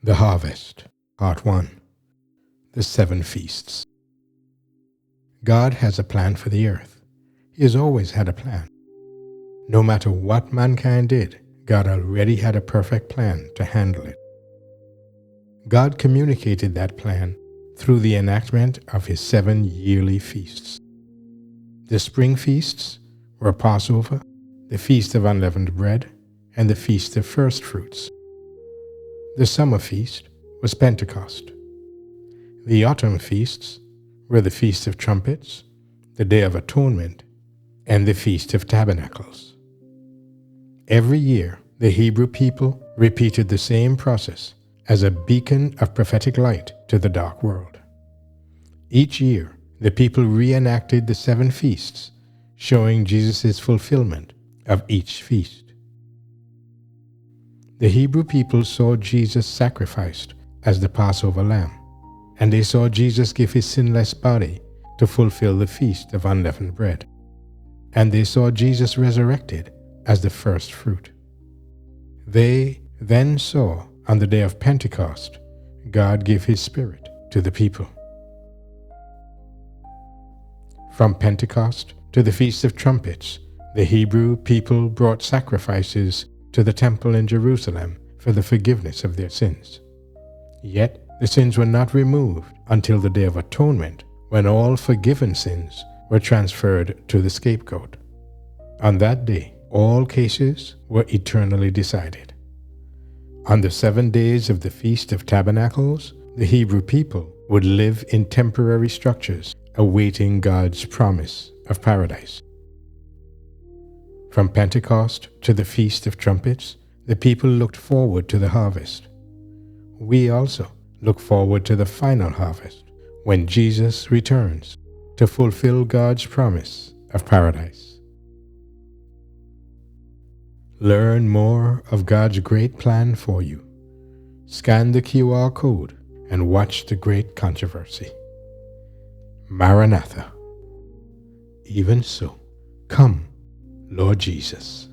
The Harvest, Part 1. The Seven Feasts. God has a plan for the earth. He has always had a plan. No matter what mankind did, God already had a perfect plan to handle it. God communicated that plan through the enactment of his 7 yearly feasts. The spring feasts were Passover, the Feast of Unleavened Bread, and the Feast of Firstfruits. The summer feast was Pentecost. The autumn feasts were the Feast of Trumpets, the Day of Atonement, and the Feast of Tabernacles. Every year, the Hebrew people repeated the same process as a beacon of prophetic light to the dark world. Each year, the people reenacted the 7 feasts, showing Jesus' fulfillment of each feast. The Hebrew people saw Jesus sacrificed as the Passover lamb, and they saw Jesus give his sinless body to fulfill the Feast of Unleavened Bread. And they saw Jesus resurrected as the first fruit. They then saw on the day of Pentecost, God give his Spirit to the people. From Pentecost to the Feast of Trumpets, the Hebrew people brought sacrifices to the temple in Jerusalem for the forgiveness of their sins. Yet the sins were not removed until the Day of Atonement, when all forgiven sins were transferred to the scapegoat. On that day, all cases were eternally decided. On the 7 days of the Feast of Tabernacles, the Hebrew people would live in temporary structures, awaiting God's promise of paradise. From Pentecost to the Feast of Trumpets, the people looked forward to the harvest. We also look forward to the final harvest, when Jesus returns to fulfill God's promise of paradise. Learn more of God's great plan for you. Scan the QR code and watch the great controversy. Maranatha. Even so, come, Lord Jesus.